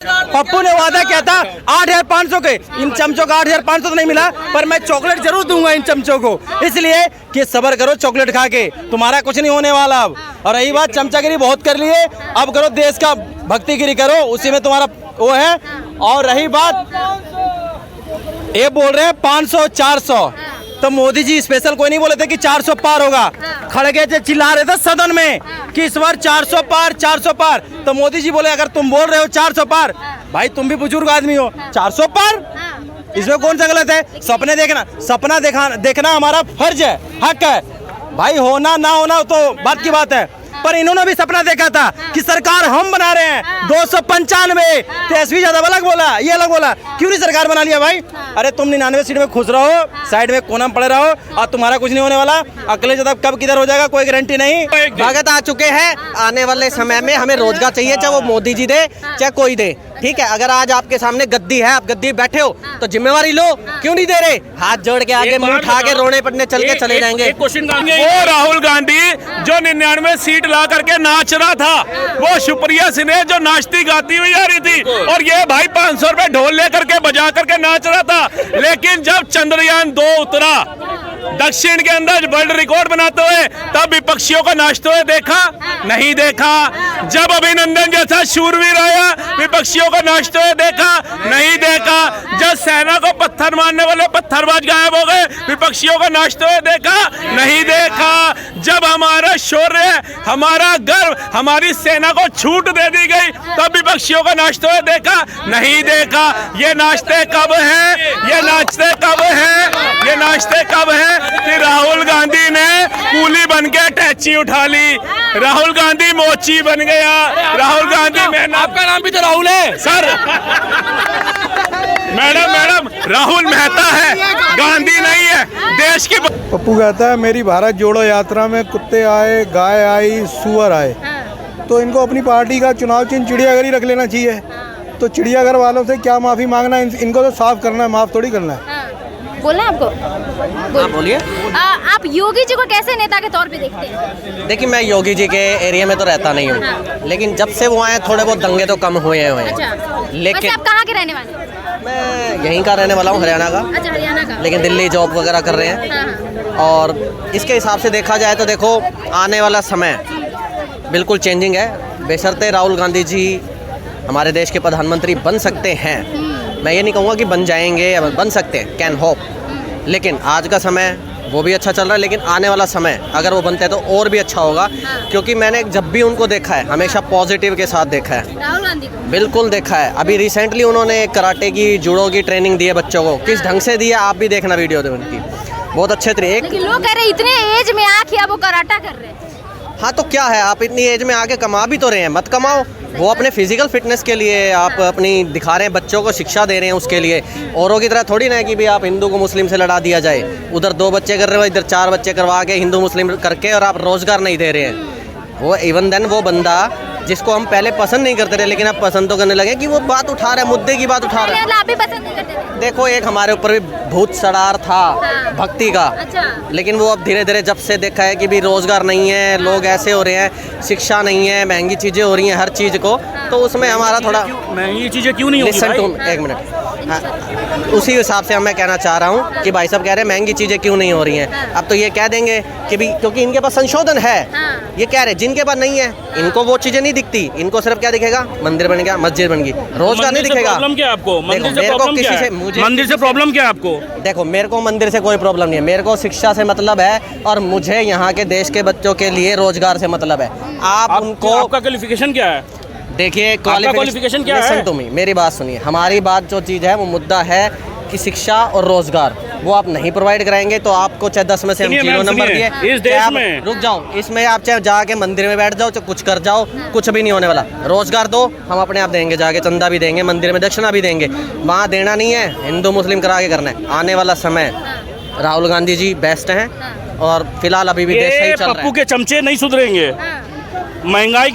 पप्पू ने वादा किया था 8,500 के, इन चमचों का 8,500 तो नहीं मिला, पर मैं चॉकलेट जरूर दूंगा इन चमचों को, इसलिए कि सब्र करो चॉकलेट खा के, तुम्हारा कुछ नहीं होने वाला अब। और रही बात चमचागिरी बहुत कर लिए, अब करो देश का भक्तिगिरी करो, उसी में तुम्हारा वो है। और रही बात ये बोल रहे हैं 500 400, तो मोदी जी स्पेशल कोई नहीं बोले थे कि 400 पार होगा, खड़े थे चिल्ला रहे थे सदन में कि इस बार 400 पार 400 पार, तो मोदी जी बोले अगर तुम बोल रहे हो 400 पार, भाई तुम भी बुजुर्ग आदमी हो, 400 पार इसमें कौन सा गलत है? सपना देखना हमारा फर्ज है, हक है भाई, होना ना होना तो बात की बात है, पर इन्होंने भी सपना देखा था कि सरकार हम बना रहे हैं 295, तेजस्वी यादव अलग बोला, ये अलग बोला, क्यों नहीं सरकार बना लिया भाई? अरे तुम 99 सीट में खुश रहो, साइड में कोना में पड़े रहो, और तुम्हारा कुछ नहीं होने वाला। अगले जब कब किधर हो जाएगा कोई गारंटी नहीं। भगत आ चुके हैं, आने वाले समय में हमें रोजगार चाहिए, चाहे वो मोदी जी दे चाहे कोई दे, ठीक है। अगर आज आपके सामने गद्दी है, आप गद्दी बैठे हो तो जिम्मेवारी लो, क्यों नहीं दे रहे? हाथ जोड़ के आगे मुंह उठा के रोने पड़ने चल के चले जाएंगे। वो राहुल गांधी जो 99 सीट ला करके नाच रहा था, वो सुप्रिया सिन्हा जो नाचती गाती हुई आ रही थी, और ये भाई 500 रुपए ढोल लेकर के बजा करके नाच रहा था। लेकिन जब चंद्रयान 2 उतरा दक्षिण के अंदर वर्ल्ड रिकॉर्ड बनाते हुए, तब विपक्षियों को नाचते हुए देखा नहीं देखा। जब अभिनंदन जैसा शूरवीर आया, विपक्षियों को नाचते हुए देखा नहीं देखा। जब सेना को पत्थर मारने वाले पत्थरबाज गायब हो गए, विपक्षियों को नाचते हुए देखा नहीं देखा। जब हमारा शौर्य, हमारा गर्व, हमारी सेना को छूट दे दी गई, तब विपक्षियों को नाचते हुए देखा नहीं देखा। ये नाचते कब हैं? ये नाचते कब हैं? ये नाचते कब हैं कि राहुल गांधी ने कूली बन के टैची उठा ली, राहुल गांधी मोची बन गया, राहुल गांधी मेहनत। आपका नाम भी तो राहुल है सर। मैडम राहुल मेहता है, गांधी नहीं है देश की। पप्पू कहता है मेरी भारत जोड़ो यात्रा में कुत्ते आए, गाय आई, सुअर आए, तो इनको अपनी पार्टी का चुनाव चिन्ह चिड़ियाघर ही रख लेना चाहिए। तो चिड़ियाघर वालों से क्या माफी मांगना है, इनको तो साफ करना है, माफ थोड़ी करना है। बोलना है आपको? बोलिए। आप योगी जी को कैसे नेता के तौर पे देखते हैं? देखिए, मैं योगी जी के एरिया में तो रहता नहीं हूँ, लेकिन जब से वो आए थोड़े बहुत दंगे तो कम हुए हैं। अच्छा। लेकिन आप कहाँ के रहने वाले? मैं यहीं का रहने वाला हूँ, हरियाणा का। अच्छा, हरियाणा का। लेकिन दिल्ली जॉब वगैरह कर रहे हैं। और इसके हिसाब से देखा जाए तो देखो, आने वाला समय बिल्कुल चेंजिंग है। बेशर्ते राहुल गांधी जी हमारे देश के प्रधानमंत्री बन सकते हैं, मैं ये नहीं कहूँगा कि बन जाएंगे, बन सकते हैं, कैन होप। लेकिन आज का समय वो भी अच्छा चल रहा है, लेकिन आने वाला समय अगर वो बनते हैं तो और भी अच्छा होगा। क्योंकि मैंने जब भी उनको देखा है, हमेशा पॉजिटिव के साथ देखा है। राहुल गांधी को बिल्कुल देखा है। अभी रिसेंटली उन्होंने कराटे की, जूडो की ट्रेनिंग दी है बच्चों को, किस ढंग से दी है आप भी देखना वीडियो दे उनकी, बहुत अच्छे तरीके। लेकिन लोग कह रहे हैं इतने एज में आके अब वो कराटा कर रहे हैं। हाँ, तो क्या है, आप इतनी एज में आके कमा भी तो रहे हैं, मत कमाओ। वो अपने फिजिकल फिटनेस के लिए आप अपनी दिखा रहे हैं, बच्चों को शिक्षा दे रहे हैं उसके लिए। औरों की तरह थोड़ी ना है कि भी आप हिंदू को मुस्लिम से लड़ा दिया जाए, उधर 2 बच्चे कर रहे हो, इधर 4 बच्चे करवा के हिंदू मुस्लिम करके, और आप रोजगार नहीं दे रहे हैं। वो इवन देन वो बंदा जिसको हम पहले पसंद नहीं करते थे, लेकिन अब पसंद तो करने लगे कि वो बात उठा रहा है, मुद्दे की बात उठा रहा है। आप भी पसंद नहीं करते थे? देखो, एक हमारे ऊपर भी भूत सवार था भक्ति का। अच्छा। लेकिन वो अब धीरे धीरे जब से देखा है कि भी रोजगार नहीं है, लोग ऐसे हो रहे हैं, शिक्षा नहीं है, महंगी चीज़ें हो रही हैं हर चीज़ को, तो उसमें हमारा थोड़ा महंगी चीजें क्यों नहीं होगी भाई? एक मिनट। हाँ, उसी हिसाब से मैं कहना चाह रहा हूँ कि भाई साहब कह रहे हैं महंगी चीज़ें क्यों नहीं हो रही हैं। अब तो ये कह देंगे कि भी क्योंकि इनके पास संशोधन है, ये कह रहे, जिनके पास नहीं है इनको वो चीज़ें नहीं दिखती, इनको सिर्फ क्या दिखेगा, मंदिर बन गया, मस्जिद बन गई, रोजगार नहीं दिखेगा। प्रॉब्लम क्या है आपको? मंदिर से प्रॉब्लम क्या है आपको? देखो, मेरे को मंदिर से कोई प्रॉब्लम नहीं है, मेरे को शिक्षा से मतलब है, और मुझे यहाँ के देश के बच्चों के लिए रोजगार से मतलब है। आप उनको, आपका क्वालिफिकेशन क्या है? देखिए, क्वालिफिकेशन क्या है? मेरी बात सुनिए, हमारी बात जो चीज़ है वो मुद्दा है कि शिक्षा और रोजगार वो आप नहीं प्रोवाइड कराएंगे तो आपको चाहे 10 में से हम 0 नंबर दिए, इस देश में रुक जाओ, इसमें आप चाहे जाके मंदिर में बैठ जाओ, चाहे कुछ कर जाओ, कुछ भी नहीं होने वाला। रोजगार दो, हम अपने आप देंगे, जाके चंदा भी देंगे, मंदिर में दक्षिणा भी देंगे, वहाँ देना नहीं है, हिंदू मुस्लिम करा के करना है। आने वाला समय राहुल गांधी जी बेस्ट हैं, और फिलहाल अभी भी देश सही चल रहा है। पप्पू के चमचे नहीं सुधरेंगे। महंगाई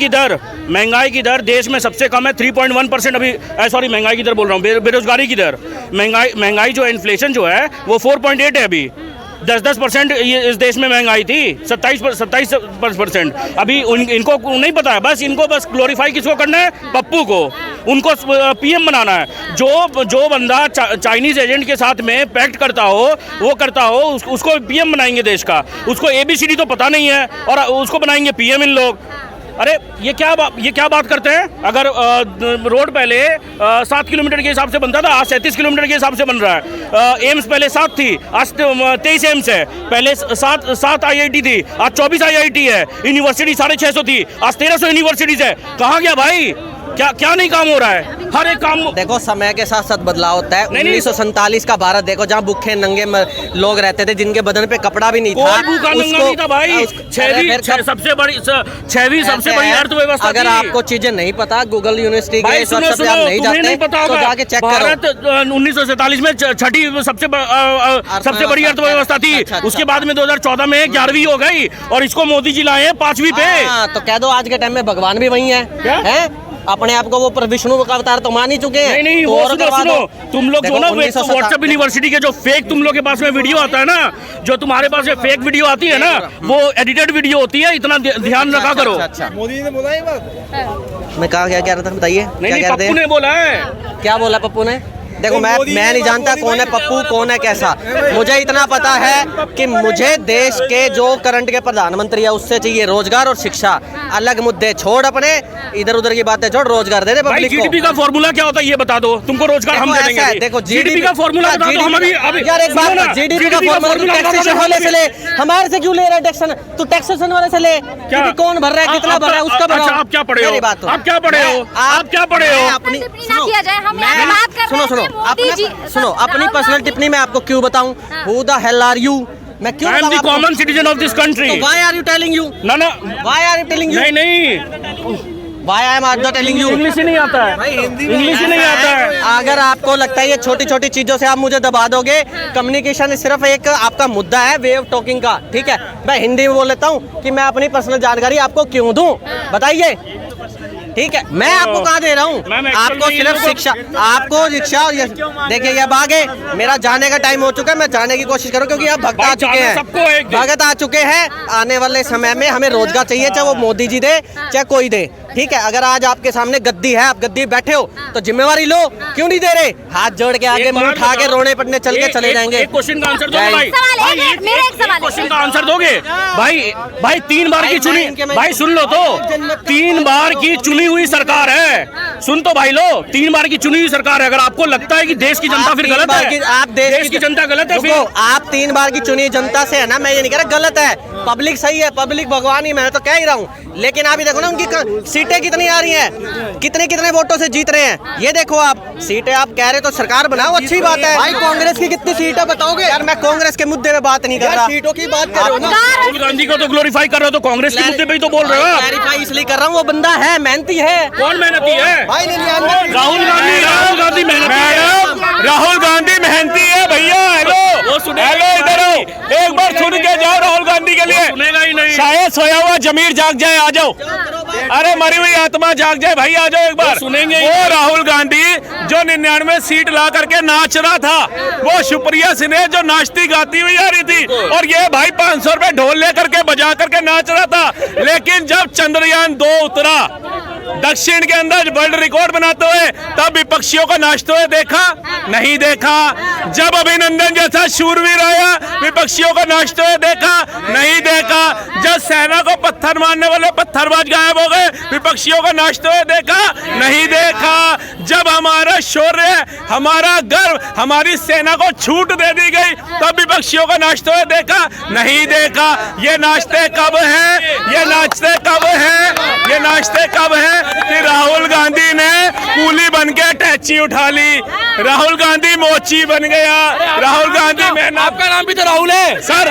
की दर देश में सबसे कम है, 3.1% अभी। सॉरी, महंगाई की दर बोल रहा हूँ, बेरोजगारी की दर। महंगाई जो इन्फ्लेशन जो है वो 4.8 है अभी। 10% ये इस देश में महंगाई थी, 27%। अभी इनको नहीं पता है, बस इनको बस ग्लोरीफाई किसको करना है, पप्पू को, उनको पीएम बनाना है। जो बंदा चाइनीज एजेंट के साथ में पैक्ट करता हो, वो करता हो, उसको पीएम बनाएंगे देश का। उसको ABCD तो पता नहीं है और उसको बनाएंगे पीएम इन लोग। अरे ये क्या बात करते हैं। अगर रोड पहले 7 किलोमीटर के हिसाब से बनता था, आज 37 किलोमीटर के हिसाब से बन रहा है। एम्स पहले 7 थी, आज 23 एम्स है। पहले 7 IIT थी, आज 24 IIT है। यूनिवर्सिटी 650 थी, आज 1300 यूनिवर्सिटीज है। कहाँ गया भाई, क्या नहीं काम हो रहा है, हर एक काम। देखो समय के साथ साथ बदलाव होता है। 1947 का भारत देखो, जहाँ भूखे नंगे लोग रहते थे, जिनके बदन पे कपड़ा भी नहीं था। कोई भूखा नंगा नहीं था भाई। 6वीं सबसे बड़ी अर्थव्यवस्था। अगर आपको चीजें नहीं पता, गूगल यूनिवर्सिटी के आप नहीं जाते तो जाके चेक करो। भारत 1947 में छठी सबसे बड़ी अर्थव्यवस्था थी। उसके बाद में 2014 में 11वीं हो गई और इसको मोदी जी लाए 5वीं पे। तो कह दो आज के टाइम में भगवान भी वही है। अपने आप को वो विष्णु का अवतार तो मान ही चुके हैं। नहीं, वो सुनो, तुम लोग जो ना व्हाट्सएप यूनिवर्सिटी के जो फेक तुम लोग के पास में वीडियो आता है ना, जो तुम्हारे पास में फेक वीडियो आती है ना, वो एडिटेड वीडियो होती है। इतना ध्यान रखा करो। मोदी जी ने बोला ये बात। मैं क्या कह रहा था, बताइए। नहीं, पप्पू ने बोला है। क्या बोला पप्पू ने? देखो मैं नहीं जानता कौन है पप्पू, कौन है कैसा। मुझे इतना पता है कि मुझे देश के जो करंट के प्रधानमंत्री है उससे चाहिए रोजगार और शिक्षा। अलग मुद्दे छोड़, अपने इधर उधर की बातें छोड़, रोजगार दे दे पब्लिक को। GDP का फॉर्मूला क्या होता है ये बता दो, तुमको रोजगार हम दे देंगे। देखो GDP का फॉर्मूला बता दो। हम अभी यार एक बात, GDP का फॉर्मूला टैक्सेशन वाले से ले, हमारे से क्यों ले रहा है टैक्सेशन? तू टैक्सेशन वाले से ले, कौन भर रहा है, कितना भर रहा है, उसका बताओ। आप क्या पढ़े हो? आप क्या पढ़े हो? अपनी सुनो, अपनी पर्सनल टिप्पणी मैं आपको क्यों बताऊं? Who the hell are you? मैं क्यों I am the common citizen of this country. Why are you telling you? ना Why are you telling you? नहीं Why I am not telling you? English ही नहीं आता है, इंग्लिश ही नहीं आता है। अगर आपको लगता है ये छोटी छोटी चीजों से आप मुझे दबा दोगे, कम्युनिकेशन सिर्फ एक आपका मुद्दा है वे ऑफ टॉकिंग का, ठीक है। मैं हिंदी में बोल लेता हूँ कि मैं अपनी पर्सनल जानकारी आपको क्यों दूं, बताइए, ठीक है। मैं आपको कहाँ दे रहा हूँ, आपको सिर्फ शिक्षा, आपको शिक्षा। देखिए ये अब आगे मेरा जाने का टाइम हो चुका है, मैं जाने की कोशिश करूँ क्योंकि अब भक्त आ चुके हैं, भगत आ चुके हैं। आने वाले समय में हमें रोजगार चाहिए, चाहे वो मोदी जी दे चाहे कोई दे, ठीक है। अगर आज आपके सामने गद्दी है, आप गद्दी बैठे हो तो जिम्मेवारी लो, क्यों नहीं दे रहे? हाथ जोड़ के आगे मुंह उठा के रोने पड़ने चल के चले जाएंगे। क्वेश्चन का आंसर दो भाई, क्वेश्चन का आंसर दोगे भाई? 3 बार की चुनी, भाई सुन लो तो, 3 बार की चुनी हुई सरकार है, सुन तो भाई लो, 3 बार की चुनी हुई सरकार है। अगर आपको लगता है कि देश की जनता फिर गलत है, आप देश की जनता गलत है, फिर आप 3 बार की चुनी जनता से है ना, मैं ये नहीं कह रहा गलत है, पब्लिक सही है, पब्लिक भगवान ही, मैं तो कह ही रहा हूँ। लेकिन आप ही देखो ना उनकी सीटें कितनी आ रही हैं, कितने वोटों से जीत रहे हैं। ये देखो आप सीटें, आप कह रहे तो सरकार बनाओ, अच्छी बात है भाई। कांग्रेस की कितनी सीटें बताओगे? यार मैं कांग्रेस के मुद्दे पे बात नहीं कर रहा, सीटों की बात कर रहे हो ना। राहुल गांधी को तो ग्लोरीफाई कर रहे हो, तो कांग्रेस के मुद्दे पे ही तो बोल रहे हो। ग्लोरीफाई इसलिए कर रहा हूँ, वो बंदा है, मेहनती है। कौन मेहनती है? राहुल गांधी मेहनती है भैया। हेलो इधर आओ, एक बार सुन के जाओ राहुल गांधी के लिए। सुनेगा ही नहीं, शायद सोया हुआ जमीर जाग जाए, आ जाओ। अरे मरी हुई आत्मा जाग जाए भाई, आ जाओ एक बार। सुनेंगे वो राहुल गांधी जो 99 सीट ला करके नाच रहा था, वो सुप्रिया सिन्हा जो नाचती गाती हुई आ रही थी, और ये भाई 500 रुपए ढोल लेकर के बजा करके नाच रहा था। लेकिन जब चंद्रयान 2 उतरा दक्षिण के अंदर वर्ल्ड रिकॉर्ड बनाते हुए, तब विपक्षियों को नाचते हुए देखा नहीं देखा। जब अभिनंदन जैसा शूरवीर आया, विपक्षियों को नाचते हुए देखा नहीं देखा। जब सेना को पत्थर मारने वाले पत्थरबाज गायब हो गए, विपक्षियों को नाचते हुए देखा नहीं देखा। जब हमारा शौर्य, हमारा गर्व, हमारी सेना को छूट दे दी गई, तब विपक्षियों को नाचते हुए देखा नहीं देखा। ये नाचते कब हैं, ये नाचते कब हैं, ये नाचते कब हैं कि राहुल गांधी ने कूली बन के टैची उठा ली, राहुल गांधी मोची बन गया, राहुल गांधी मेहनत। आपका नाम भी तो राहुल है सर।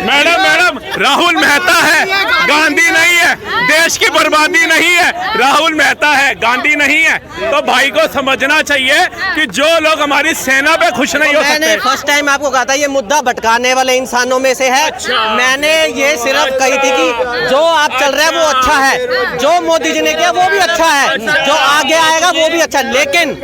मैडम राहुल मेहता है, गांधी नहीं है। देश की बर्बादी नहीं है, राहुल मेहता है, गांधी नहीं है। तो भाई को समझना चाहिए कि जो लोग हमारी सेना पे खुश नहीं हो सकते। मैंने फर्स्ट टाइम आपको कहा था ये मुद्दा भटकाने वाले इंसानों में से है। मैंने ये सिर्फ कही थी कि जो आप चल रहे हैं वो अच्छा है, जो मोदी जी ने किया वो भी अच्छा है, जो आगे आएगा वो भी अच्छा, लेकिन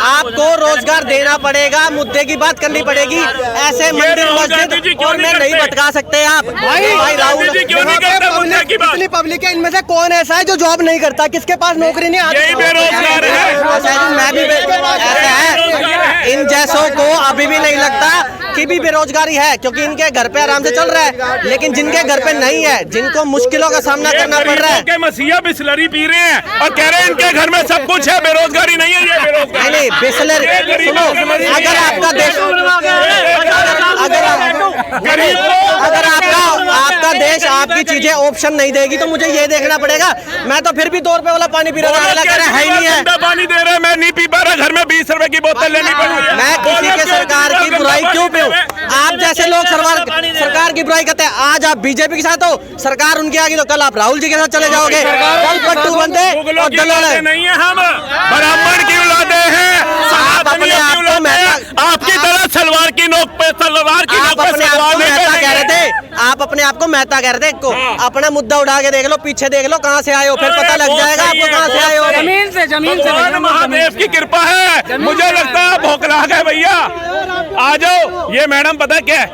आपको रोजगार देना पड़ेगा, मुद्दे की बात करनी पड़ेगी। ऐसे मंदिर राहुल गांधी जी मस्जिद क्यों और में नहीं नहीं करते? भटका सकते आप। भाई राहुल जी क्यों नहीं करते मुद्दे की बात? इतनी पब्लिक है, इनमें से कौन ऐसा है जो जॉब नहीं करता? किसके पास नौकरी नहीं आती? यही बेरोजगार है। मैं भी ऐसा है, इन जैसों को अभी भी नहीं लगता कि भी बेरोजगारी है, क्योंकि इनके घर पे आराम से चल रहा है। लेकिन जिनके घर पे नहीं है, जिनको मुश्किलों का सामना करना पड़ रहा है, के मसीहा बिस्लरी पी रहे हैं और कह रहे हैं इनके घर में सब कुछ है, बेरोजगारी नहीं है। ये बेरोजगारी नहीं बिस्लरी, सुनो, अगर आपका देश अगर आपका देश आपकी चीजें ऑप्शन नहीं देगी तो मुझे ये देखना पड़ेगा। मैं तो फिर भी 2 रुपए वाला पानी पी रहा हूँ, अगला कह रहा है ही नहीं है। पानी दे रहे हैं, मैं नहीं पी पा रहा, घर में 20 रुपए की बोतल लेनी पड़ रही है। मैं किसी के सरकार की बुराई क्यों पीऊं? आप जैसे लोग सरकार की बुराई करते हैं। आज आप बीजेपी के साथ हो, सरकार उनकी आगे, तो कल आप राहुल जी के साथ चले जाओगे। कल पट्टू बंदे मुगलों और की दलाल औलादे नहीं है, हम ब्राह्मण की औलादे हैं, सनातनियों की औलादे हैं। आपकी तरह सलवार की नोक पे तलवार की नोक आप पे अपने आप सलवार को नहीं मेहता कह रहे करेंगे। थे, आप अपने आप को मेहता कह रहे थे। अपना मुद्दा उठा के देख लो, पीछे देख लो कहाँ से आए हो, फिर पता लग जाएगा आपको कहाँ से आए हो। भगवान महादेव की कृपा है। मुझे लगता है भोकला गए भैया। आ जाओ। ये मैडम पता है क्या है,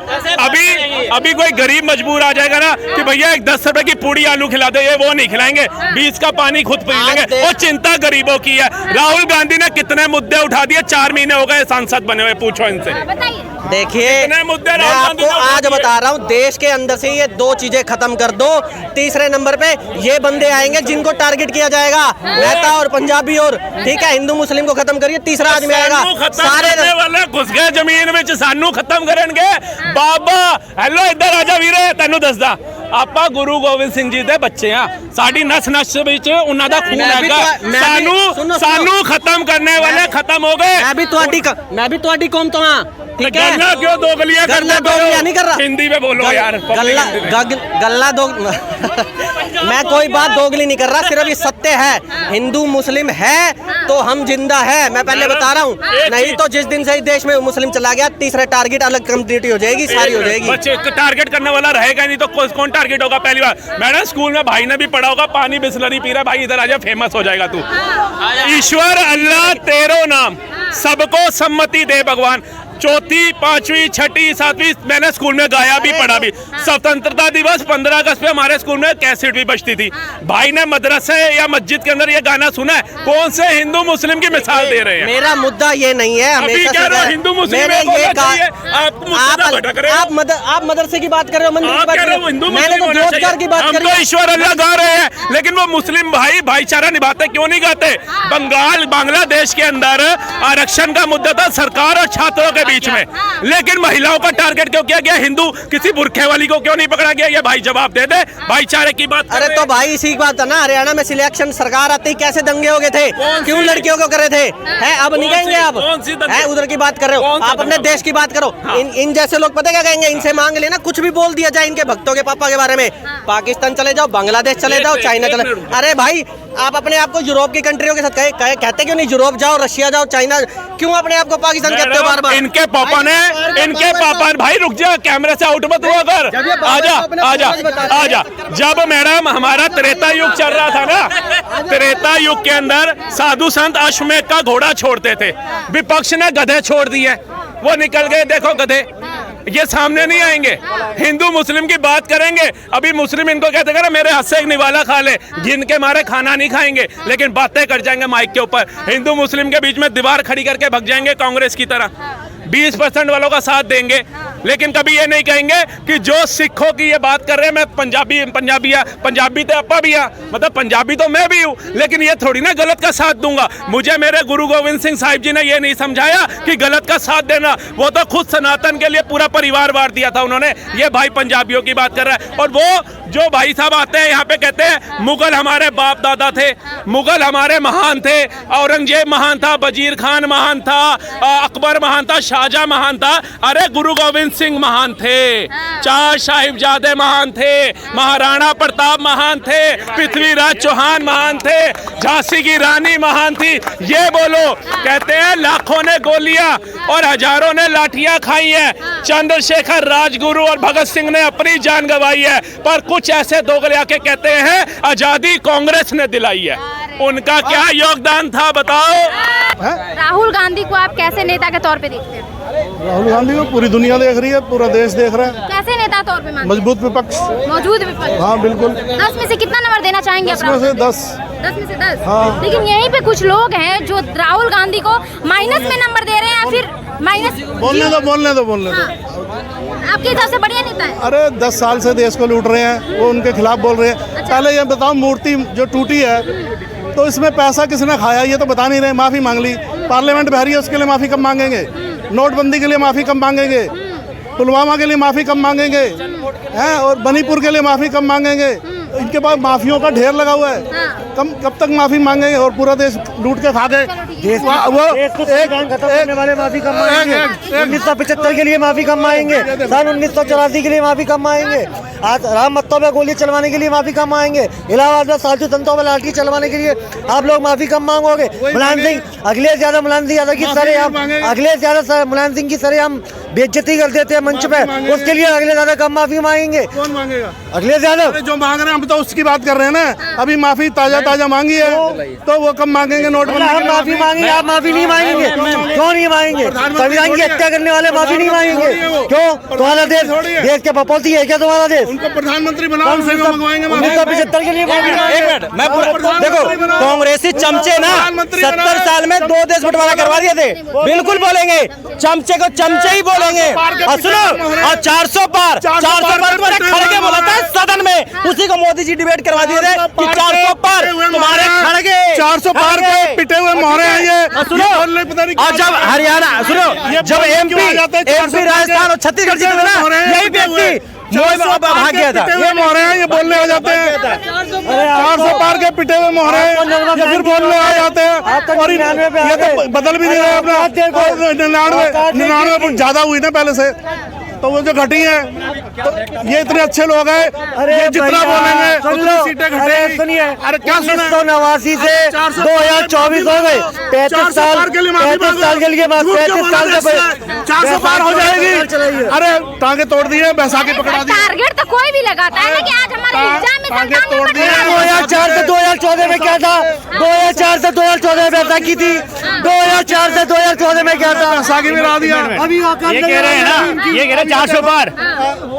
अभी कोई गरीब मजबूर आ जाएगा ना कि भैया एक 10 रुपए की पूड़ी आलू खिला दे, ये वो नहीं खिलाएंगे, 20 का पानी खुद पी लेंगे। वो चिंता गरीबों की है। राहुल गांधी ने कितने मुद्दे उठा दिए, 4 महीने हो गए सांसद बने हुए, पूछो इनसे। बताइए। देखिए, कितने मुद्दे मैं राहुल गांधी आपको ने आज उठा बता रहा हूँ, देश के अंदर से ये 2 चीजें खत्म कर दो। तीसरे नंबर पे ये बंदे आएंगे जिनको टारगेट किया जाएगा, मेहता और पंजाबी, और ठीक है हिंदू मुस्लिम को खत्म करिए, तीसरा आदमी आएगा। सारे वाले घुस गए जमीन में, सानू खत्म करेंगे। बाबा हेलो इधर आजा वीरे, तेनू दसदा ਆਪਾਂ ਗੁਰੂ ਗੋਬਿੰਦ ਸਿੰਘ ਜੀ ਦੇ ਬੱਚੇ ਆ, ਸਾਡੀ ਨਸ ਨਸ ਵਿੱਚ ਉਹਨਾਂ ਦਾ ਖੂਨ ਹੈਗਾ। ਸਾਨੂੰ ਖਤਮ ਕਰਨੇ ਵਾਲੇ ਖਤਮ ਹੋ गए। मैं भी ਤੁਹਾਡੀ कौम तो हाँ, ठीक है। गल्ला क्यों दोगलियां गल्ला दोगलियां नहीं कर रहा, हिंदी में बोलो यार। गल्ला दो मैं कोई बात दोगली नहीं कर रहा, सिर्फ ये सत्य है। हिंदू मुस्लिम है तो हम जिंदा है, मैं पहले बता रहा हूँ। नहीं तो जिस दिन से इस देश में मुस्लिम चला गया, तीसरा टारगेट अलग कम्युनिटी हो जाएगी, सारी हो जाएगी। बच्चे टारगेट करने वाला रहेगा नहीं तो कौन टारगेट होगा? पहली बार मैडम स्कूल में भाई ने भी पढ़ा होगा, पानी बिस्लरी पी रहा है, भाई इधर आजा, फेमस हो जाएगा तू। ईश्वर अल्लाह तेरो नाम, सबको सम्मति दे भगवान। 4वीं 5वीं 6वीं 7वीं मैंने स्कूल में गाया भी, पढ़ा भी। स्वतंत्रता दिवस 15 अगस्त पे हमारे स्कूल में कैसेट भी बजती थी। भाई ने मदरसे या मस्जिद के अंदर ये गाना सुना है? कौन से हिंदू मुस्लिम की मिसाल दे रहे हैं? मेरा मुद्दा ये नहीं है, अभी कह रहे हो हिंदू मुस्लिम मैंने एक ये होना कहा, चाहिए, आप मुद्दा भटक रहे हो। आप मदरसे की बात कर रहे हो, मंदिर की बात कर रहे हो, हिंदू मैंने तो रोजगार की बात हम करी तो है। ईश्वर अल्लाह गा रहे हैं, लेकिन वो मुस्लिम भाई भाईचारा निभाते क्यों नहीं गाते? बांग्लादेश के अंदर आरक्षण का मुद्दा था सरकार और छात्रों के बीच में, लेकिन महिलाओं का टारगेट क्यों किया गया? हिंदू किसी बुरखे वाली को क्यों नहीं पकड़ा गया? ये भाई जवाब दे दे, भाईचारे की बात। अरे तो भाई इसी की बात है ना, हरियाणा में सिलेक्शन सरकार आते ही कैसे दंगे हो गए थे, क्यों लड़कियों को कर रहे थे? है अब नहीं कहेंगे, अब है उधर की बात कर रहे हो, आप अपने देश की बात करो। इन जैसे लोग पता क्या कहेंगे, इनसे मांग लेना, कुछ भी बोल दिया जाए इनके भक्तों के पापा के बारे में। पाकिस्तान चले जाओ, बांग्लादेश चले जाओ, चाइना चले। अरे भाई आप अपने आप को यूरोप की कंट्रियों के साथ कहते क्यों नहीं? यूरोप जाओ, रशिया जाओ, चाइना, क्यों अपने आप को पाकिस्तान कहते हो बार बार? इनके पापा ने, इनके पापा, भाई रुक जा, कैमरे से आउट मत हुआ कर, आजा। जब मैडम हमारा त्रेता युग चल रहा था ना, त्रेता युग के अंदर साधु संत अश्वमेध का घोड़ा छोड़ते थे, विपक्ष ने गधे छोड़ दिए, वो निकल गए, देखो गधे ये सामने नहीं आएंगे। हिंदू मुस्लिम की बात करेंगे, अभी मुस्लिम इनको कहते हैं मेरे हाथ से एक निवाला खा ले, घिन के मारे खाना नहीं खाएंगे, लेकिन बातें कर जाएंगे माइक के ऊपर। हिंदू मुस्लिम के बीच में दीवार खड़ी करके भग जाएंगे कांग्रेस की तरह, 20% वालों का साथ देंगे, लेकिन कभी ये नहीं कहेंगे कि जो सिखों की ये बात कर रहे हैं, मैं पंजाबी तो अपा भी है, मतलब पंजाबी तो मैं भी हूँ, लेकिन ये थोड़ी ना गलत का साथ दूंगा। मुझे मेरे गुरु गोविंद सिंह साहिब जी ने ये नहीं समझाया कि गलत का साथ देना, वो तो खुद सनातन के लिए पूरा परिवार वार दिया था उन्होंने। ये भाई पंजाबियों की बात कर रहा है, और वो जो भाई साहब आते हैं यहाँ पे कहते हैं मुगल हमारे बाप दादा थे, मुगल हमारे महान थे, औरंगजेब महान था, वजीर खान महान था, अकबर महान था, शाहजहां महान था। अरे गुरु गोविंद सिंह महान थे, 4 साहिबजादे महान थे, महाराणा प्रताप महान थे, पृथ्वीराज चौहान महान थे, झांसी की रानी महान थी। ये बोलो, कहते हैं लाखों ने गोलियां और हजारों ने लाठियां खाई हैं, चंद्रशेखर राजगुरु और भगत सिंह ने अपनी जान गंवाई है, पर कुछ ऐसे दोगले आके कहते हैं आजादी कांग्रेस ने दिलाई है। उनका क्या योगदान था बताओ। राहुल गांधी को आप कैसे नेता के तौर पे देखते हैं? राहुल गांधी को पूरी दुनिया देख रही है, पूरा देश देख रहा है। कैसे नेता तौर पे मानते मजबूत विपक्ष। हैं? मौजूद विपक्ष। हाँ बिल्कुल। 10 में से कितना नंबर देना चाहेंगे आप? 10 में से 10। 10 में से 10। हाँ। लेकिन यहीं पे कुछ लोग हैं जो राहुल गांधी को माइनस में नंबर दे रहे हैं या फिर माइनस। बोलने दो। हाँ। आपके हिसाब से बढ़िया नेता है? अरे 10 साल से देश को लूट रहे हैं, वो उनके खिलाफ बोल रहे हैं। पहले ये बताओ, मूर्ति जो टूटी है तो इसमें पैसा किसने खाया ये तो बता नहीं रहे। माफ़ी मांग ली, पार्लियामेंट बह रही है, उसके लिए माफ़ी कब मांगेंगे? नोटबंदी के लिए माफ़ी कब मांगेंगे? पुलवामा के लिए माफ़ी कब मांगेंगे हैं? और मणिपुर के लिए माफ़ी कब मांगेंगे? इनके पास माफियों का ढेर लगा हुआ है। कब तक माफ़ी मांगेंगे? और पूरा देश लूट के खा गए। वो खत्म वाले माफी कब मांगेंगे? 1975 के लिए माफी कब मांगेंगे? सन 1984 के लिए माफी कब मांगेंगे? आज राम मत्तों पे गोली चलवाने के लिए माफी कब मांगेंगे? इलाहाबाद में साधु संतों पे लाठी चलवाने के लिए आप लोग माफी कब मांगोगे? मुलायम सिंह, अखिलेश यादव की सरेआम मुलायम सिंह की सरेआम बेइज्जती कर देते हैं मंच पे, उसके लिए अखिलेश यादव कब माफी मांगेंगे? कौन मांगेगा? अखिलेश यादव जो मांग रहे हैं, हम तो उसकी बात कर रहे हैं ना। अभी माफी ताजा मांगी है तो वो कब मांगेंगे? नोटबंदी हम माफी मांगेंगे, आप माफी नहीं मांगेंगे? क्यों नहीं मांगेंगे? संविधान की हत्या करने वाले माफी नहीं मांगेंगे क्यों? तुम्हारा देश के बपौती है क्या तुम्हारा देश? उनको प्रधानमंत्री बनाओ, उनसे मंगवाएंगे माफी। 1975 के लिए माफी एक मिनट, मैं पूरा देखो, कांग्रेसी चमचे ना 70 साल में 2 देश बंटवारा करवा दिए थे। बिल्कुल बोलेंगे, चमचे को चमचे ही बोलेंगे। और सुनो, और 400 पार तुम्हारे खड़गे बोला था सदन में, उसी को मोदी जी डिबेट करवा दिए थे कि 400 पार तुम्हारे खड़गे। 400 पार के पिटे हुए मोहरे हैं ये। सुनो, और जब हरियाणा सुनो, जब एमपी राजस्थान और छत्तीसगढ़ जीते थे ना, यही व्यक्ति भाग गया था। ये मोहरे हैं, ये बोलने आ जाते हैं। 400 पार के पिटे हुए मोहरे हैं, ये फिर बोलने आ जाते हैं। और ये तो बदल भी नहीं रहे अपना। 99 ज्यादा हुई ना पहले से, तो वो जो घटी है, तो ये इतने अच्छे लोग हैं, ये जितना बोलेंगे उतनी सीटें घटेंगी। सुनिए, अरे क्या सुना? 1989 से 2024 हो गए, 35 साल के लिए 35 साल के लिए 35 साल से 400 पार हो जाएगी। अरे टांगे तोड़ दिए, बैसाखी पकड़ा दी। टारगेट तो कोई भी लगाता है ना कि आज हमारे एग्जाम में टांगे सरकार तोड़ ने दिए। 2004 से 2014 में क्या था? 2004 से 2014 में बैसाखी थी। 2004 से 2014 में क्या था? बैसाखी में ला दिया। अभी ये कह रहे हैं ना, ये कह रहे हैं 400 पार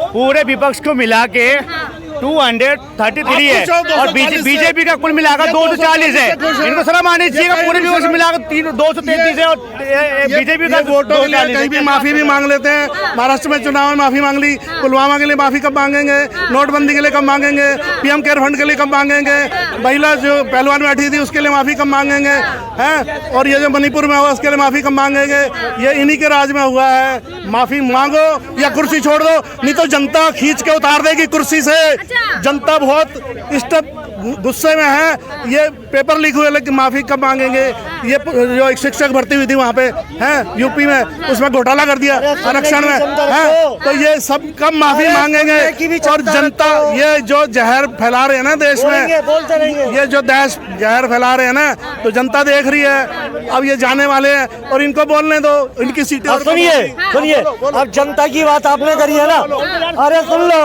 पूरे विपक्ष को मिला के 233 है, और बीजेपी का कुल मिलाकर 240 है। इनको शर्म आनी चाहिए, पूरे विपक्ष मिलाकर 233 है, और बीजेपी का वोटों के लिए कहीं भी माफी भी मांग लेते हैं। महाराष्ट्र में चुनाव में माफी मांग ली, पुलवामा के लिए माफी कब मांगेंगे? नोटबंदी के लिए कब मांगेंगे? पीएम केयर फंड के लिए कब मांगेंगे? महिला जो पहलवान बैठी थी उसके लिए माफी कब मांगेंगे हैं? और ये जो मणिपुर में हुआ उसके लिए माफी कब मांगेंगे? ये इन्हीं के राज में हुआ है। माफी मांगो या कुर्सी छोड़ दो, नहीं तो जनता खींच के उतार देगी कुर्सी से। जनता बहुत गुस्से में है। ये पेपर लीक हुए, लेकिन माफी कब मांगेंगे? ये जो एक शिक्षक भर्ती हुई थी वहाँ पे हैं यूपी में, उसमें घोटाला कर दिया आरक्षण में हैं, तो ये सब कब माफी मांगेंगे? और जनता ये जो जहर फैला रहे हैं ना देश में, ये जो देश जहर फैला रहे हैं ना, तो जनता देख रही है। अब ये जाने वाले हैं और इनको बोलने दो, इनकी सीटें। सुनिए, अब जनता की बात आपने करी है ना, अरे सुन लो।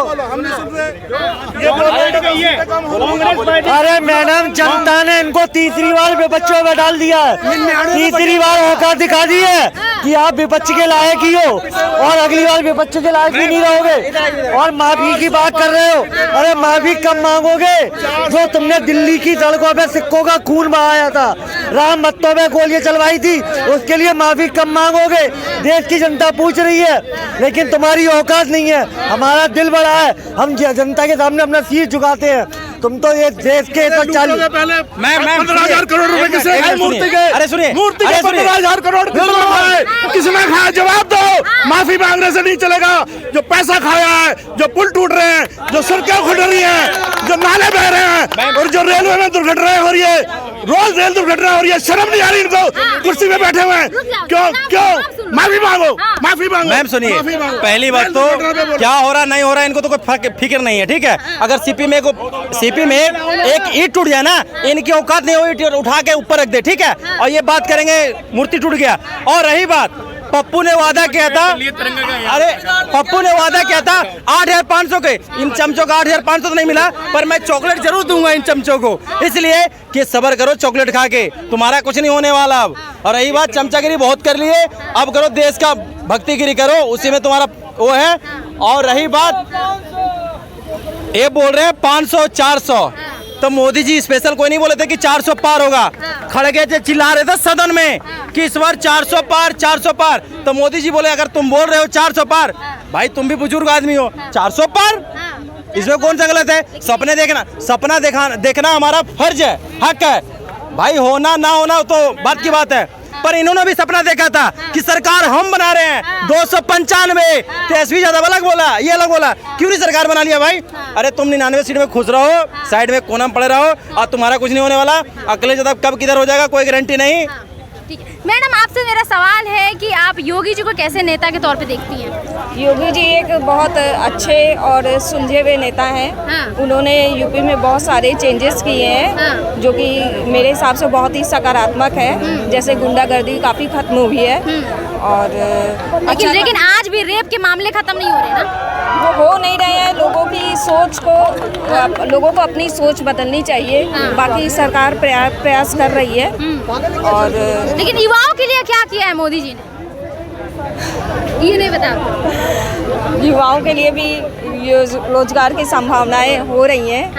अरे मैडम, जनता ने इनको तीसरी बार विपक्षों में डाल दिया है। तीसरी बार औकात दिखा दी है कि आप विपक्ष के लायक ही हो, और अगली बार विपक्ष के लायक भी नहीं रहोगे। और माफी की बात कर रहे हो, अरे माफी कब मांगोगे? जो तुमने दिल्ली की सड़कों पे सिक्कों का खून बहाया था, राम मत्तों में गोलियां चलवाई थी, उसके लिए माफी कब मांगोगे? देश की जनता पूछ रही है, लेकिन तुम्हारी औकात नहीं है। हमारा दिल बड़ा है, हम जनता के सामने अपना सिर झुकाते हैं। तुम तो ये देश के तो 15,000 करोड़ रुपए किसने खाए? मूर्ति के, अरे सुनिए, मूर्ति के 15,000 करोड़ किसने खाए? किसने खाया? जवाब दो। माफी मांगने से नहीं चलेगा। जो पैसा खाया है, जो पुल टूट रहे हैं, जो सड़कें खुद रही हैं, जो नाले बह रहे हैं, और जो रेलवे में दुर्घटनाएं हो रही है, रोज रेल दुर्घटना हो रही है, शर्म नहीं आ रही इनको? कुर्सी में बैठे हुए हैं, क्यों? माफी मांगो, माफी मांगो। मैम सुनिए, पहली बात तो क्या हो रहा नहीं हो रहा इनको तो कोई फिक्र नहीं है, ठीक है? अगर सीपी में एक ईंट टूट जाए ना, इनकी औकात नहीं हो ईंट उठा के ऊपर रख दे, ठीक है? और ये बात करेंगे मूर्ति टूट गया। और रही बात पप्पू ने वादा किया था, अरे पप्पू ने वादा किया था 8,500 के, इन चमचों का 8,500 तो नहीं मिला, पर मैं चॉकलेट जरूर दूंगा इन चमचों को, इसलिए कि सब्र करो चॉकलेट खा के, तुम्हारा कुछ नहीं होने वाला अब। और रही बात चमचागिरी बहुत कर लिए, अब करो देश का भक्तिगिरी करो, उसी में तुम्हारा वो है। और रही बात ये बोल रहे हैं 500 400, तो मोदी जी स्पेशल कोई नहीं बोले थे कि 400 पार होगा, खड़गे थे चिल्ला रहे थे सदन में कि इस बार 400 पार 400 पार, तो मोदी जी बोले अगर तुम बोल रहे हो 400 पार, भाई तुम भी बुजुर्ग आदमी हो, 400 पार इसमें कौन सा गलत है? सपने देखना, सपना देखना हमारा फर्ज है, हक है भाई, होना ना होना तो बात की बात है, पर इन्होंने भी सपना देखा था कि सरकार हम बना रहे हैं 295, तेजस्वी यादव अलग बोला, ये अलग बोला, क्यों नहीं सरकार बना लिया भाई? अरे तुम 99 सीट में खुश रहो, साइड में कोना में पड़े रहो, और तुम्हारा कुछ नहीं होने वाला, अगले जब कब किधर हो जाएगा कोई गारंटी नहीं। ठीक है मैडम, आपसे मेरा सवाल है कि आप योगी जी को कैसे नेता के तौर पे देखती हैं? योगी जी एक बहुत अच्छे और सुलझे हुए नेता हैं। हाँ। उन्होंने यूपी में बहुत सारे चेंजेस किए हैं, हाँ। जो कि मेरे हिसाब से बहुत ही सकारात्मक है। जैसे गुंडागर्दी काफ़ी खत्म हुई है और लेकिन आज भी रेप के मामले खत्म नहीं हो रहे ना? वो हो नहीं रहे हैं। लोगों को अपनी सोच बदलनी चाहिए। बाकी सरकार प्रयास कर रही है। और लेकिन युवाओं के लिए क्या किया है मोदी जी ने, ये नहीं बता? युवाओं के लिए भी रोजगार की संभावनाएं हो रही हैं।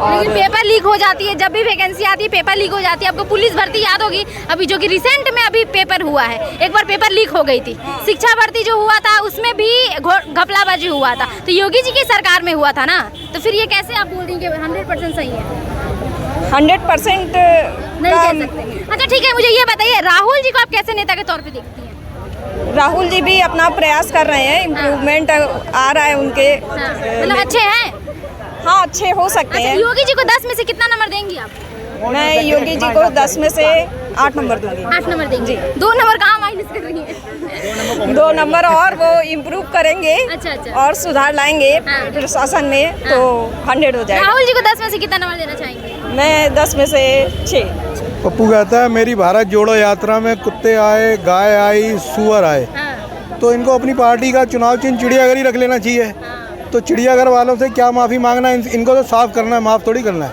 लेकिन पेपर लीक हो जाती है, जब भी वैकेंसी आती है पेपर लीक हो जाती है। आपको पुलिस भर्ती याद होगी, अभी जो कि रिसेंट में अभी पेपर हुआ है, एक बार पेपर लीक हो गई थी। शिक्षा भर्ती जो हुआ था उसमें भी घपलाबाजी हुआ था, तो योगी जी की सरकार में हुआ था ना, तो फिर ये कैसे आप बोल रही हैं कि 100% सही है? 100% नहीं कह सकते। अच्छा ठीक है, मुझे ये बताइए राहुल जी को आप कैसे नेता के तौर पे देखती हैं? राहुल जी भी अपना प्रयास कर रहे हैं, इम्प्रूवमेंट आ रहा है उनके। मतलब अच्छे हैं? हाँ, अच्छे हो सकते अच्छा, हैं। योगी जी को 10 में से कितना नंबर देंगी आप? मैं योगी जी को 10 में से 8 नंबर दूंगी। 8 नंबर देंगी? 2 नंबर कहाँ माइनस कर रही है? 2 नंबर और वो इम्प्रूव करेंगे। अच्छा। और सुधार लाएंगे प्रशासन में, तो 100 हो जाएगा। राहुल जी को 10 में से कितना नंबर देना चाहेंगे? मैं 10 में से 6। पप्पू कहता है मेरी भारत जोड़ो यात्रा में कुत्ते आए, गाय आई, सुअर आए, तो इनको अपनी पार्टी का चुनाव चिन्ह चिड़ियाघर ही रख लेना चाहिए। तो चिड़ियाघर वालों से क्या माफ़ी मांगना है, इनको तो साफ करना है, माफ़ थोड़ी करना है।